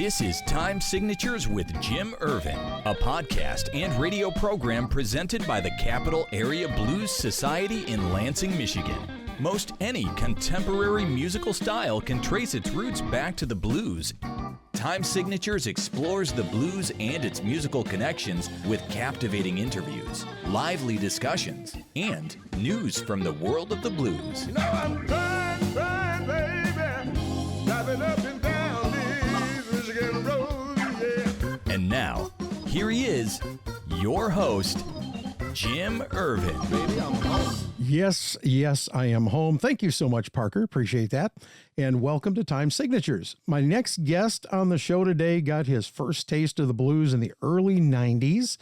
This is Time Signatures with Jim Ervin, a podcast and radio program presented by the Capital Area Blues Society in Lansing, Michigan. Most any contemporary musical style can trace its roots back to the blues. Time Signatures explores the blues and its musical connections with captivating interviews, lively discussions, and news from the world of the blues. You know I'm trying, baby, driving up and down these Michigan roads, yeah. And now, here he is, your host, Jim Ervin. Baby, I'm home. Yes, I am home. Thank you so much, Parker. Appreciate that. And welcome to Time Signatures. My next guest on the show today got his first taste of the blues in the early 90s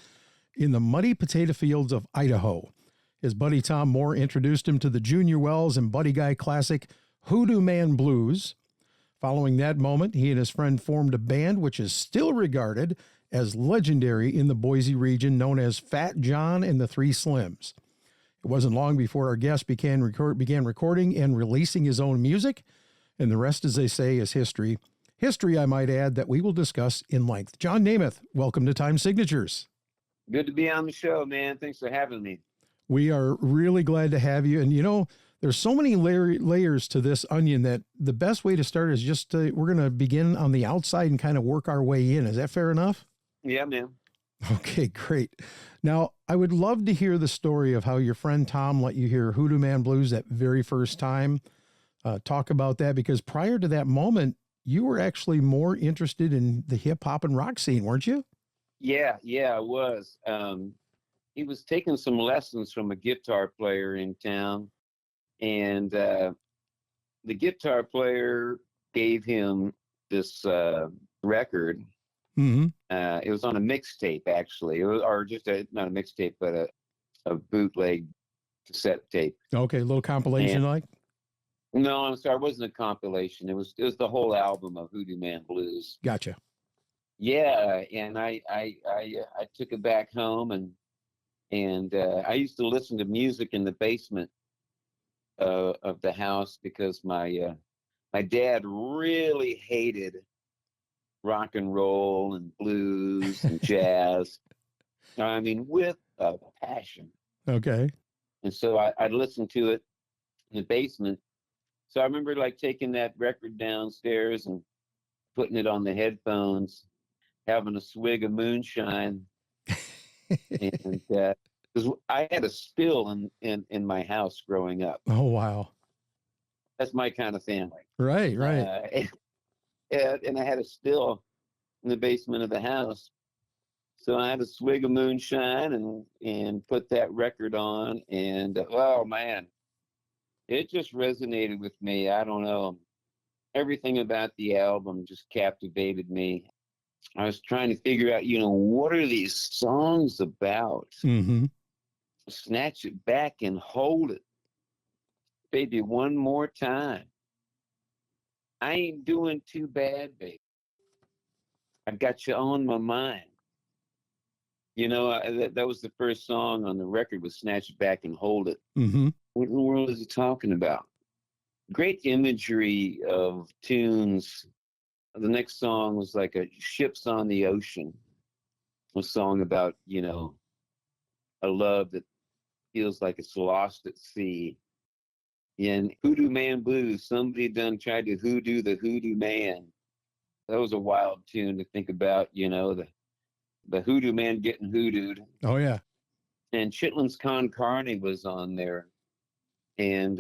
in the muddy potato fields of Idaho. His buddy Tom Moore introduced him to the Junior Wells and Buddy Guy classic Hoodoo Man Blues. Following that moment, he and his friend formed a band which is still regarded as legendary in the Boise region, known as Fat John and the Three Slims. It wasn't long before our guest began recording and releasing his own music, and the rest, as they say, is history. History, I might add, that we will discuss in length. John Németh, welcome to Time Signatures. Good to be on the show, man. Thanks for having me. We are really glad to have you. And, you know, there's so many layers to this onion that the best way to start is just we're going to begin on the outside and kind of work our way in. Is that fair enough? Yeah, man. Okay, great. Now, I would love to hear the story of how your friend Tom let you hear Hoodoo Man Blues that very first time. Talk about that, because prior to that moment, you were actually more interested in the hip hop and rock scene, weren't you? Yeah, I was. He was taking some lessons from a guitar player in town, and the guitar player gave him this record. Mm-hmm. It was on a mixtape, actually, not a mixtape, but a bootleg cassette tape. Okay, a little compilation, like. No, I'm sorry, it wasn't a compilation. It was the whole album of Hoodoo Man Blues. Gotcha. Yeah, and I took it back home, and I used to listen to music in the basement of the house because my dad really hated rock and roll and blues and jazz. I mean, with a passion. Okay. And so I'd listen to it in the basement. So I remember like taking that record downstairs and putting it on the headphones, having a swig of moonshine. And because I had a still in my house growing up. Oh, wow. That's my kind of family. Right. And I had a still in the basement of the house. So I had a swig of moonshine and put that record on. And, oh, man, it just resonated with me. I don't know. Everything about the album just captivated me. I was trying to figure out, what are these songs about? Mm-hmm. Snatch it back and hold it. Baby, one more time. I ain't doing too bad, baby. I got you on my mind. That was the first song on the record, was Snatch It Back and Hold It. Mm-hmm. What in the world is he talking about? Great imagery of tunes. The next song was like a Ships on the Ocean, a song about, a love that feels like it's lost at sea. In Hoodoo Man Blues, somebody done tried to hoodoo the Hoodoo Man. That was a wild tune to think about, the Hoodoo Man getting hoodooed. Oh, yeah. And Chitlins Con Carne was on there. And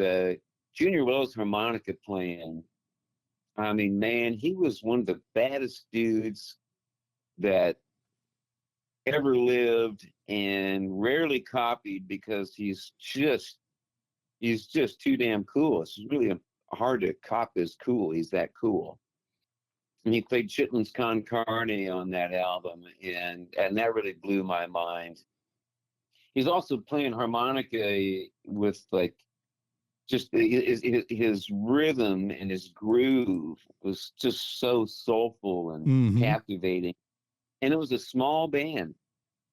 Junior Wells harmonica playing. I mean, man, he was one of the baddest dudes that ever lived, and rarely copied, because he's just too damn cool. It's really hard to copy his cool. He's that cool. And he played Chitlins Con Carne on that album, and that really blew my mind. He's also playing harmonica with like just his rhythm and his groove was just so soulful and captivating. And it was a small band.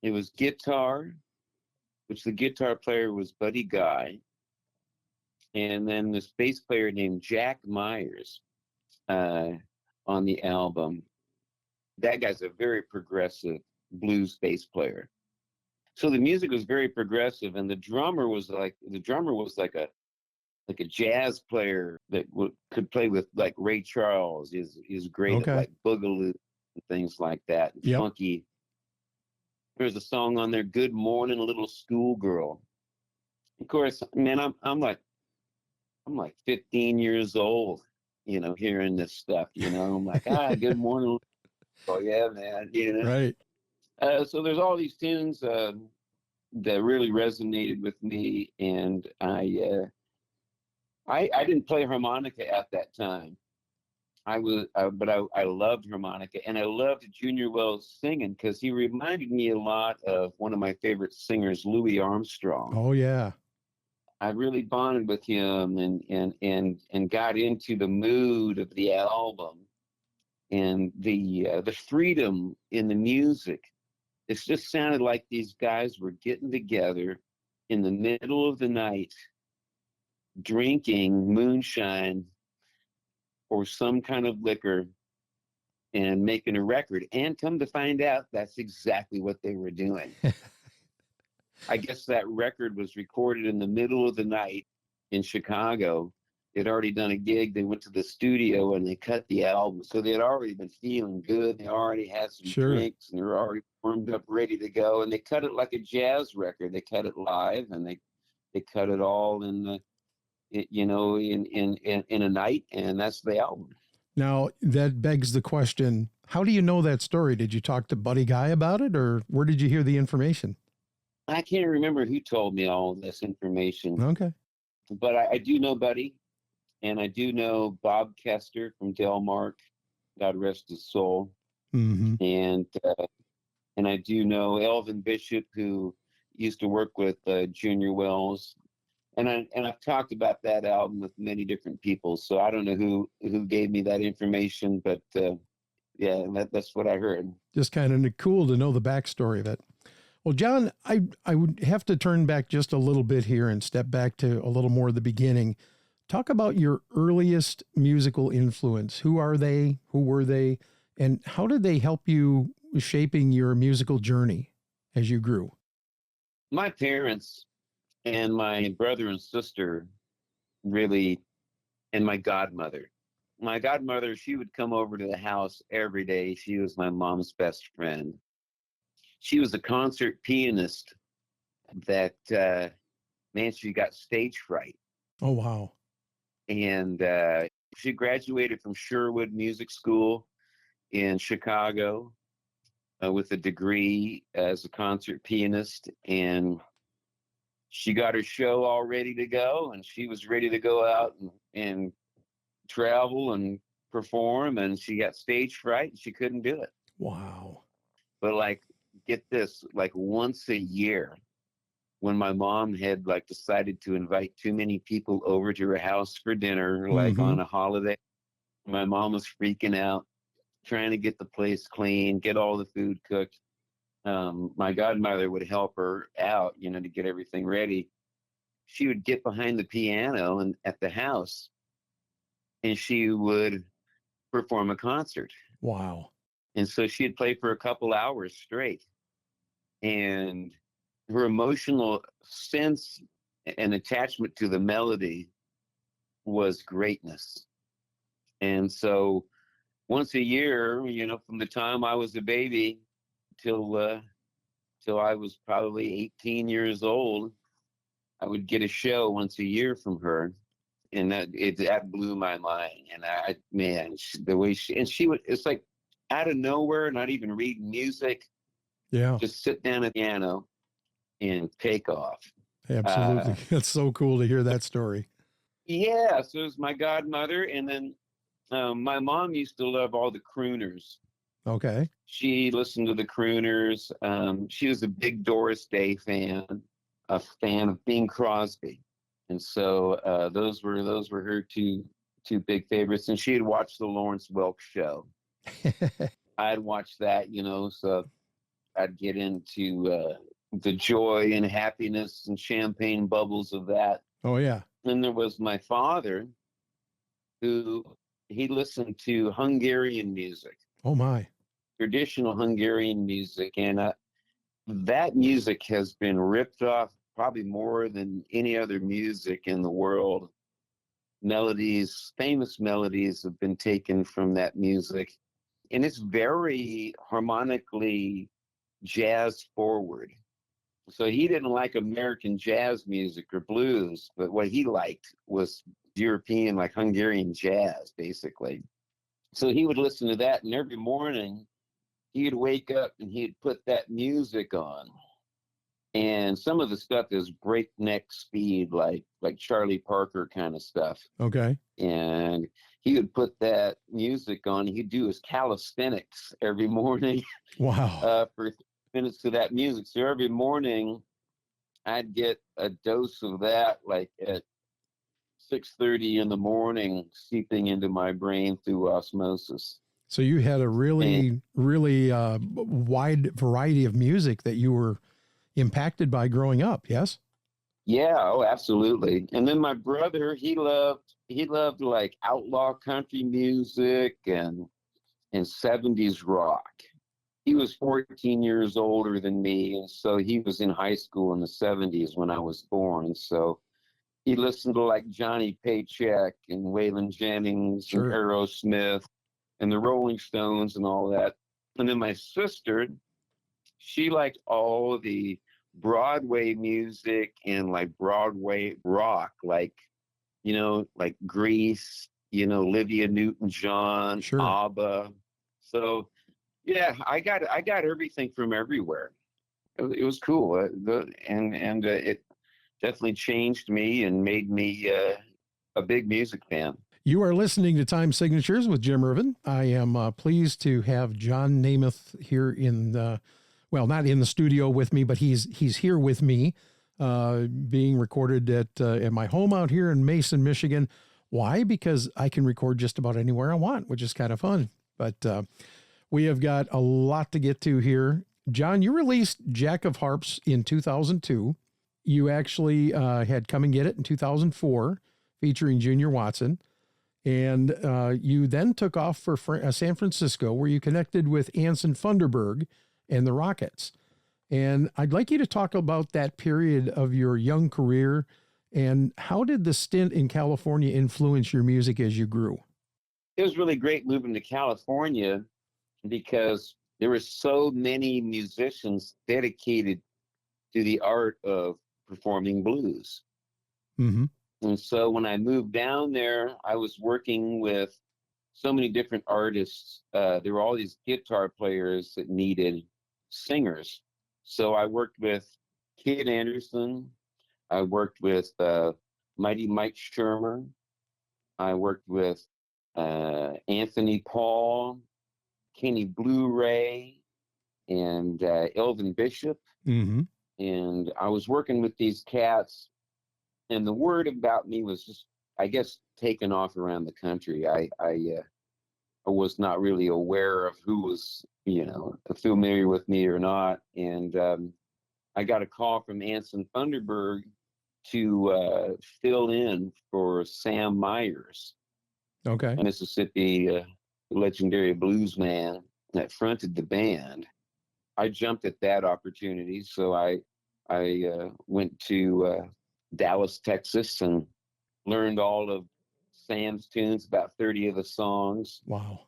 It was guitar, which the guitar player was Buddy Guy. And then this bass player named Jack Myers on the album. that guy's a very progressive blues bass player. So the music was very progressive, and the drummer was like a jazz player that could play with like Ray Charles. Is great at Okay. like boogaloo and things like that. And Yep. funky. There's a song on there, "Good Morning, Little Schoolgirl." Of course, man, I'm like 15 years old, hearing this stuff. I'm like, good morning. Oh yeah, man. Right. So there's all these tunes that really resonated with me, and I didn't play harmonica at that time. But I loved harmonica, and I loved Junior Wells singing because he reminded me a lot of one of my favorite singers, Louis Armstrong. Oh yeah. I really bonded with him and got into the mood of the album and the freedom in the music. It just sounded like these guys were getting together in the middle of the night, drinking moonshine or some kind of liquor and making a record. And come to find out, that's exactly what they were doing. I guess that record was recorded in the middle of the night in Chicago. They'd already done a gig. They went to the studio and they cut the album. So they had already been feeling good. They already had some Sure. drinks and they were already warmed up, ready to go. And they cut it like a jazz record. They cut it live, and they cut it all in a night, and that's the album. Now that begs the question, how do you know that story? Did you talk to Buddy Guy about it, or where did you hear the information? I can't remember who told me all this information, Okay. but I do know Buddy, and I do know Bob Kester from Delmark, God rest his soul, Mm-hmm. and I do know Elvin Bishop, who used to work with Junior Wells, and I've talked about that album with many different people. So I don't know who gave me that information, but yeah, that's what I heard. Just kind of cool to know the backstory of it. Well, John, I would have to turn back just a little bit here and step back to a little more of the beginning. Talk about your earliest musical influence. Who are they? Who were they? And how did they help you shaping your musical journey as you grew? My parents and my brother and sister really, and my godmother. My godmother, she would come over to the house every day. She was my mom's best friend. She was a concert pianist that, man, she got stage fright. Oh, wow. And she graduated from Sherwood Music School in Chicago with a degree as a concert pianist. And she got her show all ready to go, and she was ready to go out and travel and perform, and she got stage fright and she couldn't do it. Wow. But like, get this, like once a year, when my mom had like decided to invite too many people over to her house for dinner, like on a holiday, my mom was freaking out, trying to get the place clean, get all the food cooked. My godmother would help her out, to get everything ready. She would get behind the piano and at the house, and she would perform a concert. Wow. And so she'd play for a couple hours straight. And her emotional sense and attachment to the melody was greatness. And so once a year, from the time I was a baby till I was probably 18 years old, I would get a show once a year from her. And that blew my mind. And the way she would, it's like out of nowhere, not even read music. Yeah. Just sit down at the piano and take off. Absolutely. That's so cool to hear that story. Yeah. So it was my godmother. And then my mom used to love all the crooners. Okay. She listened to the crooners. She was a big Doris Day fan, a fan of Bing Crosby. And so those were her two big favorites. And she had watched the Lawrence Welk show. I'd watch that, so I'd get into the joy and happiness and champagne bubbles of that. Oh, yeah. Then there was my father, who he listened to Hungarian music. Oh, my. traditional Hungarian music, and that music has been ripped off probably more than any other music in the world. Melodies, famous melodies have been taken from that music, and it's very harmonically jazz forward. So he didn't like American jazz music or blues, but what he liked was European, like Hungarian jazz, basically. So he would listen to that, and every morning he'd wake up and he'd put that music on. And some of the stuff is breakneck speed, like Charlie Parker kind of stuff. Okay. And he would put that music on. He'd do his calisthenics every morning. Wow. For minutes to that music. So every morning I'd get a dose of that, like at 6:30 in the morning, seeping into my brain through osmosis. So you had a really wide variety of music that you were impacted by growing up. Yes. Yeah. Oh, absolutely. And then my brother, he loved like outlaw country music and 70s rock. He was 14 years older than me, and so he was in high school in the 70s when I was born. So he listened to like Johnny Paycheck and Waylon Jennings Sure. and Aerosmith and the Rolling Stones and all that. And then my sister, she liked all the Broadway music and like Broadway rock, like Grease, Olivia Newton-John, Sure. ABBA. So yeah, I got everything from everywhere. It was cool, and it definitely changed me and made me a big music fan. You are listening to Time Signatures with Jim Ervin. I am pleased to have John Németh here not in the studio with me, but he's here with me, being recorded at my home out here in Mason, Michigan. Why? Because I can record just about anywhere I want, which is kind of fun. But we have got a lot to get to here. John, you released Jack of Harps in 2002. You actually had Come and Get It in 2004, featuring Junior Watson. And you then took off for San Francisco, where you connected with Anson Funderburgh and the Rockets. And I'd like you to talk about that period of your young career, and how did the stint in California influence your music as you grew? It was really great moving to California because there were so many musicians dedicated to the art of performing blues. Mm-hmm. And so when I moved down there, I was working with so many different artists. There were all these guitar players that needed singers. So I worked with Kid Anderson. I worked with Mighty Mike Shermer. I worked with Anthony Paul, Kenny Blue Ray, and Elvin Bishop. Mm-hmm. And I was working with these cats, and the word about me was just, I guess, taken off around the country. I was not really aware of who was, familiar with me or not. And I got a call from Anson Funderburgh to fill in for Sam Myers, Okay. a Mississippi legendary blues man that fronted the band. I jumped at that opportunity, so I went to Dallas, Texas, and learned all of Sam's tunes, about 30 of the songs. Wow.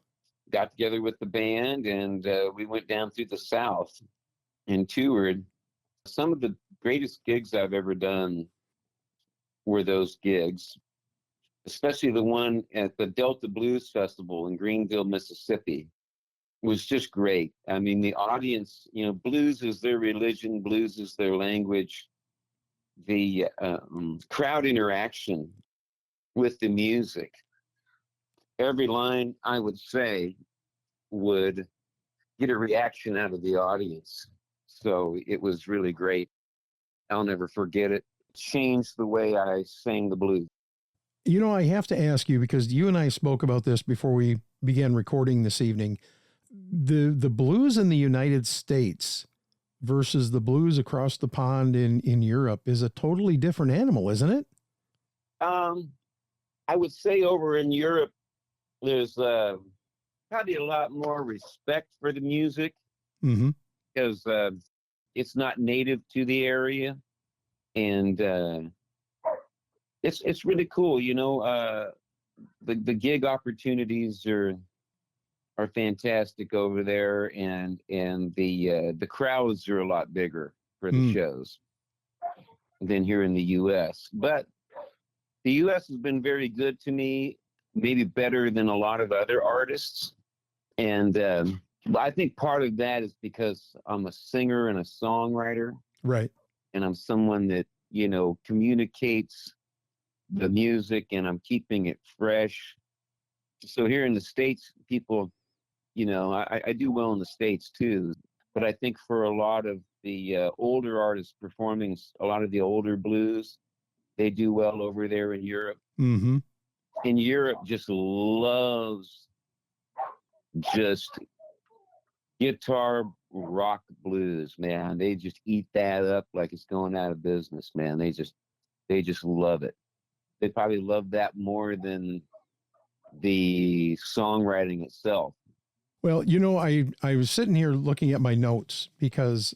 Got together with the band, and we went down through the South and toured. Some of the greatest gigs I've ever done were those gigs, especially the one at the Delta Blues Festival in Greenville, Mississippi. It was just great. I mean, the audience, blues is their religion, blues is their language. The crowd interaction with the music, every line I would say would get a reaction out of the audience. So it was really great. I'll never forget it. Changed the way I sang the blues. I have to ask you, because you and I spoke about this before we began recording this evening. The blues in the United States versus the blues across the pond in Europe is a totally different animal, isn't it? I would say over in Europe, there's probably a lot more respect for the music Mm-hmm. because it's not native to the area, and it's really cool. The gig opportunities are fantastic over there, and the crowds are a lot bigger for the shows than here in the U.S. But the U.S. has been very good to me, maybe better than a lot of other artists. And I think part of that is because I'm a singer and a songwriter, Right. and I'm someone that, communicates the music, and I'm keeping it fresh. So here in the States, people, I do well in the States too. But I think for a lot of the older artists performing a lot of the older blues, they do well over there in Europe. Mm-hmm. And Europe just loves just guitar rock blues, man. They just eat that up like it's going out of business, man. They just love it. They probably love that more than the songwriting itself. Well, I was sitting here looking at my notes because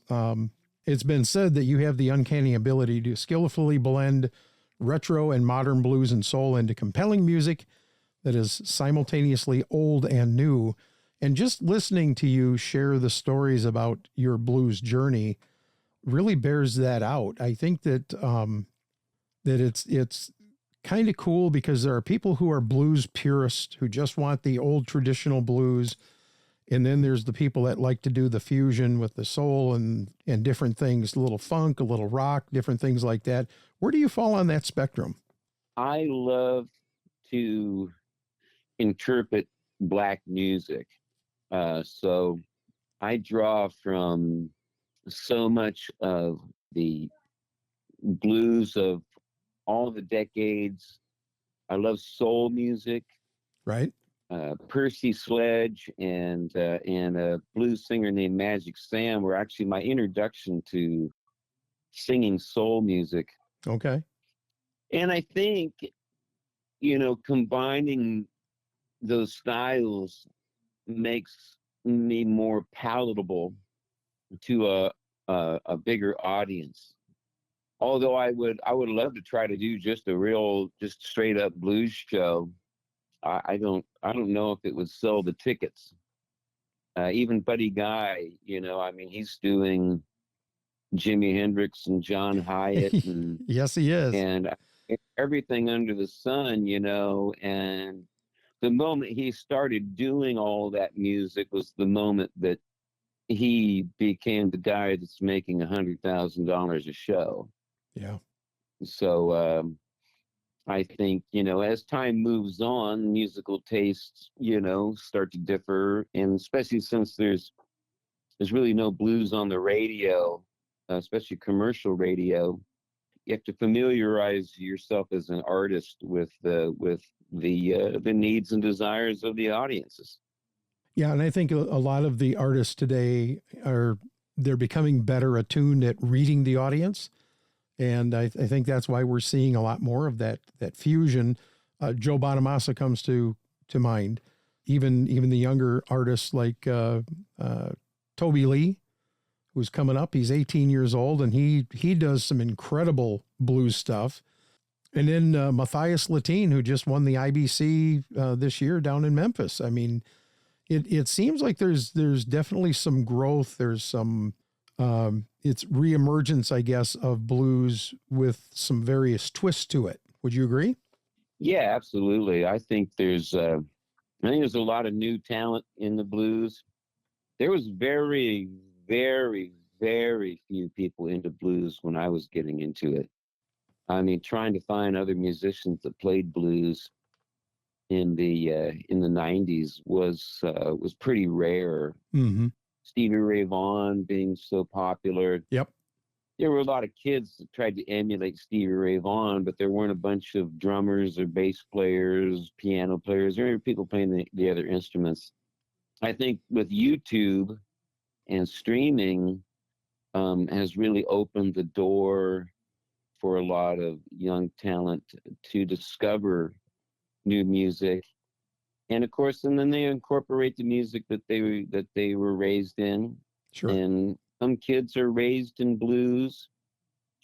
it's been said that you have the uncanny ability to skillfully blend retro and modern blues and soul into compelling music that is simultaneously old and new. And just listening to you share the stories about your blues journey really bears that out. I think that that it's kind of cool because there are people who are blues purists who just want the old traditional blues. And then there's the people that like to do the fusion with the soul and different things, a little funk, a little rock, different things like that. Where do you fall on that spectrum? I love to interpret Black music. So I draw from so much of the blues of all the decades. I love soul music. Right. Percy Sledge and a blues singer named Magic Sam were actually my introduction to singing soul music. Okay. And I think, combining those styles makes me more palatable to a bigger audience. Although I would love to try to do just straight up blues show. I don't know if it would sell the tickets. Even Buddy Guy, he's doing Jimi Hendrix and John Hyatt and Yes, he is. and everything under the sun, and the moment he started doing all that music was the moment that he became the guy that's making $100,000 a show. Yeah. So I think, as time moves on, musical tastes, start to differ. And especially since there's really no blues on the radio, especially commercial radio, you have to familiarize yourself as an artist with the needs and desires of the audiences. Yeah. And I think a lot of the artists today they're becoming better attuned at reading the audience. And I think that's why we're seeing a lot more of that fusion. Joe Bonamassa comes to mind. Even the younger artists like Toby Lee, who's coming up. He's 18 years old, and he does some incredible blues stuff. And then Matthias Latine, who just won the IBC this year down in Memphis. I mean, it seems like there's definitely some growth. There's some it's reemergence, I guess, of blues with some various twists to it. Would you agree? Yeah, absolutely. I think there's a lot of new talent in the blues. There was very, very, very few people into blues when I was getting into it. I mean, trying to find other musicians that played blues in the 90s was pretty rare. Mm-hmm. Stevie Ray Vaughan being so popular. Yep. There were a lot of kids that tried to emulate Stevie Ray Vaughan, but there weren't a bunch of drummers or bass players, piano players, or people playing the other instruments. I think with YouTube and streaming has really opened the door for a lot of young talent to discover new music And of course, and then they incorporate the music that they were raised in. Sure. And some kids are raised in blues,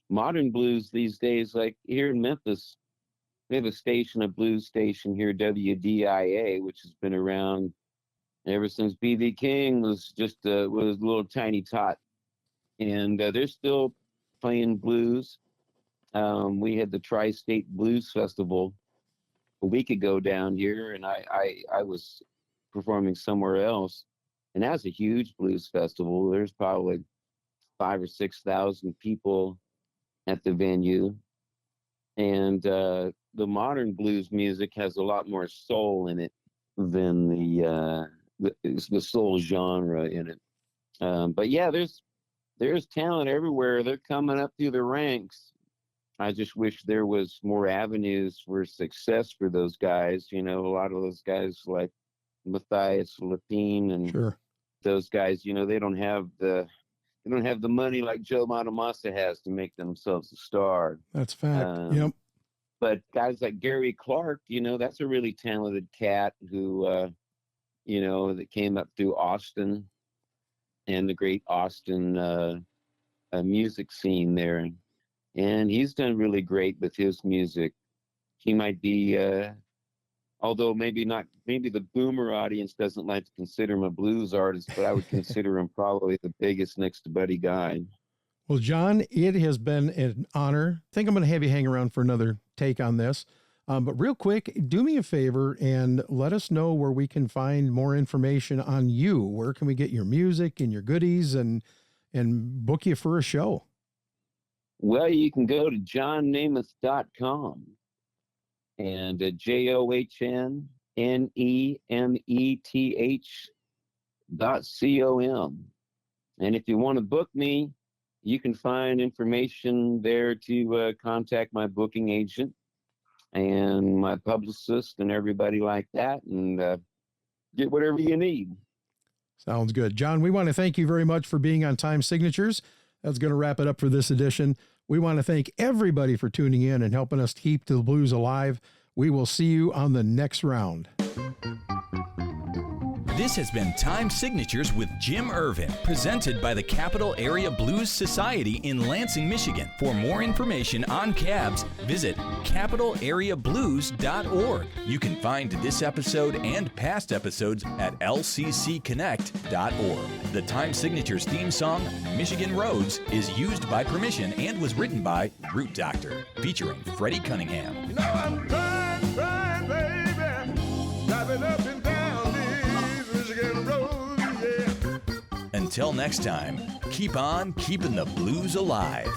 modern blues these days. Like here in Memphis, we have a blues station here, WDIA, which has been around ever since B.B. King was just was a little tiny tot, and they're still playing blues. We had the Tri-State Blues Festival a week ago down here, and I was performing somewhere else, and that's a huge blues festival. There's probably 5,000 or 6,000 people at the venue, and the modern blues music has a lot more soul in it than the soul genre in it. But yeah, there's talent everywhere. They're coming up through the ranks. I just wish there was more avenues for success for those guys. You know, a lot of those guys like Matthias Lepine and Sure. those guys, you know, they don't have the money like Joe Bonamassa has to make themselves a star. That's fact. Yep. But guys like Gary Clark, you know, that's a really talented cat who, you know, that came up through Austin and the great Austin music scene there. And he's done really great with his music. He might be, although maybe the boomer audience doesn't like to consider him a blues artist, but I would consider him probably the biggest next to Buddy Guy. Well, John, it has been an honor. I think I'm going to have you hang around for another take on this. But real quick, do me a favor and let us know where we can find more information on you. Where can we get your music and your goodies and book you for a show? Well, you can go to johnnemeth.com and JOHNNEMETH.com. And if you want to book me, you can find information there to contact my booking agent and my publicist and everybody like that, and get whatever you need. Sounds good. John, we want to thank you very much for being on Time Signatures. That's going to wrap it up for this edition. We want to thank everybody for tuning in and helping us keep the blues alive. We will see you on the next round. This has been Time Signatures with Jim Ervin, presented by the Capital Area Blues Society in Lansing, Michigan. For more information on cabs, visit capitalareablues.org. You can find this episode and past episodes at lccconnect.org. The Time Signatures theme song, Michigan Roads, is used by permission and was written by Root Doctor, featuring Freddie Cunningham. You know I'm trying, baby, driving up and down these Michigan roads, yeah. Until next time, keep on keeping the blues alive.